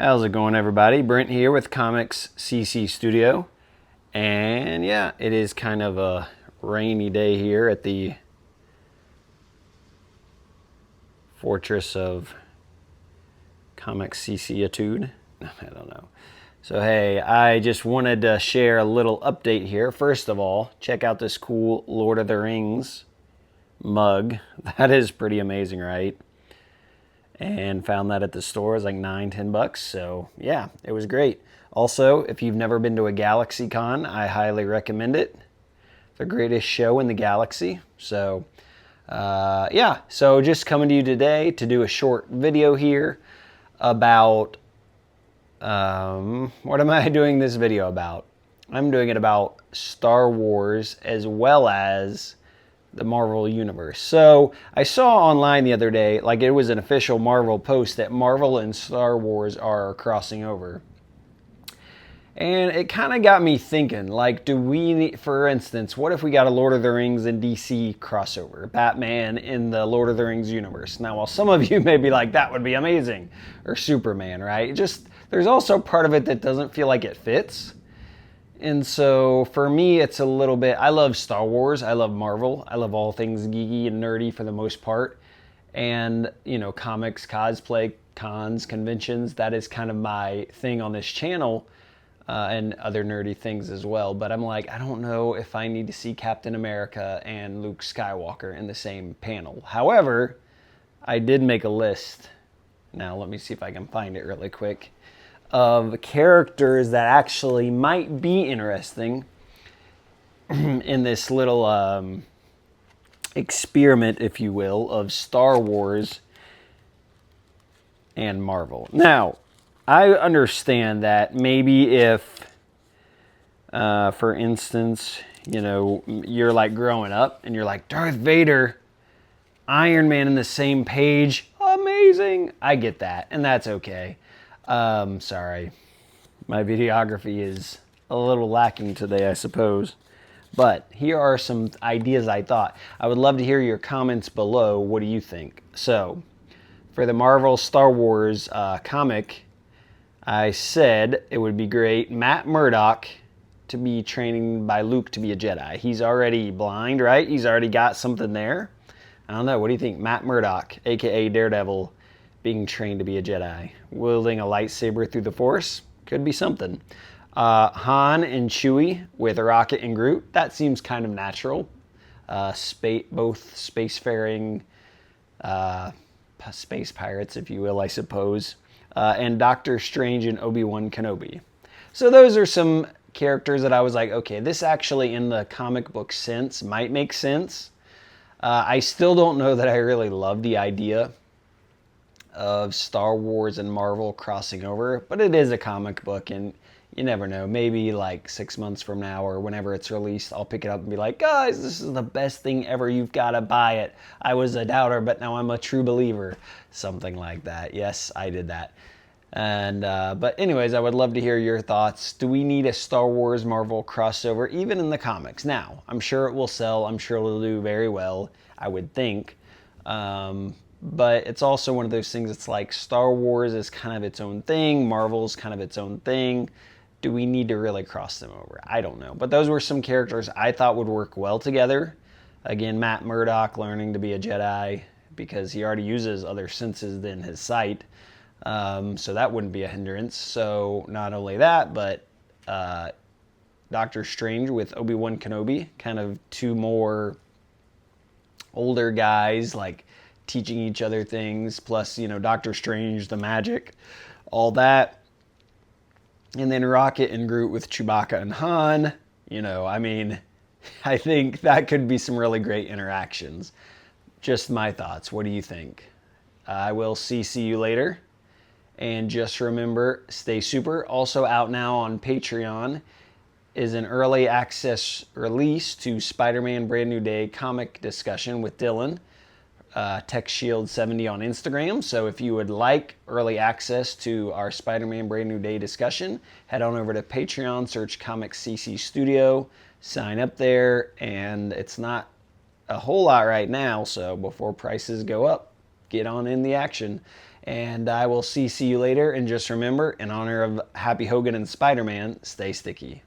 How's it going, everybody? Brent here with Comics CC Studio. And yeah, it is kind of a rainy day here at the Fortress of Comics CC-itude. I don't know. So hey, I just wanted to share a little update here. First of all, check out this cool Lord of the Rings mug. That is pretty amazing, right? And found that at the store. It was like $9-10. So yeah, it was great. Also, if you've never been to a GalaxyCon, I highly recommend it. The greatest show in the galaxy. So yeah, so just coming to you today to do a short video here about what am I doing this video about? I'm doing it about Star Wars as well as the Marvel Universe. So I saw online the other day, like it was an official Marvel post, that Marvel and Star Wars are crossing over. And it kind of got me thinking, like, do we need, for instance, what if we got a Lord of the Rings and DC crossover? Batman in the Lord of the Rings universe. Now, while some of you may be like, that would be amazing, or Superman, right? Just, there's also part of it that doesn't feel like it fits. And so for me, it's a little bit, I love Star Wars, I love Marvel, I love all things geeky and nerdy for the most part. And, you know, comics, cosplay, cons, conventions, that is kind of my thing on this channel, and other nerdy things as well. But I'm like, I don't know if I need to see Captain America and Luke Skywalker in the same panel. However, I did make a list. Now, let me see if I can find it really quick, of characters that actually might be interesting in this little experiment, if you will, of Star Wars and Marvel. Now, I understand that maybe if, for instance, you know, you're like growing up and you're like, Darth Vader, Iron Man in the same page, amazing. I get that, and that's okay. Sorry, my videography is a little lacking today, I suppose. But here are some ideas I thought. I would love to hear your comments below. What do you think? So, for the Marvel Star Wars comic, I said it would be great Matt Murdock to be training by Luke to be a Jedi. He's already blind, right? He's already got something there. I don't know. What do you think? Matt Murdock, aka Daredevil, being trained to be a Jedi, wielding a lightsaber through the Force, could be something. Han and Chewie with Rocket and Groot, that seems kind of natural. Both spacefaring space pirates, if you will, I suppose. And Doctor Strange and Obi-Wan Kenobi. So those are some characters that I was like, okay, this actually in the comic book sense might make sense. I still don't know that I really love the idea of Star Wars and Marvel crossing over, but it is a comic book, and you never know. Maybe like 6 months from now or whenever it's released, I'll pick it up and be like, guys, this is the best thing ever. You've got to buy it. I was a doubter, but now I'm a true believer. Something like that. Yes, I did that. And but anyways, I would love to hear your thoughts. Do we need a Star Wars Marvel crossover, even in the comics? Now, I'm sure it will sell. I'm sure it will do very well, I would think. But it's also one of those things, it's like Star Wars is kind of its own thing. Marvel's kind of its own thing. Do we need to really cross them over? I don't know. But those were some characters I thought would work well together. Again, Matt Murdock learning to be a Jedi because he already uses other senses than his sight. So that wouldn't be a hindrance. So not only that, but Doctor Strange with Obi-Wan Kenobi, kind of two more older guys, like teaching each other things, plus, you know, Doctor Strange, the magic, all that. And then Rocket and Groot with Chewbacca and Han. You know, I mean, I think that could be some really great interactions. Just my thoughts. What do you think? I will see you later. And just remember, stay super. Also out now on Patreon is an early access release to Spider-Man Brand New Day comic discussion with Dylan. TechShield70 on Instagram. So if you would like early access to our Spider-Man Brand New Day discussion, head on over to Patreon, search Comics CC Studio, sign up there, and it's not a whole lot right now, so before prices go up, get on in the action. And I will see you later. And just remember, in honor of Happy Hogan and Spider-Man, stay sticky.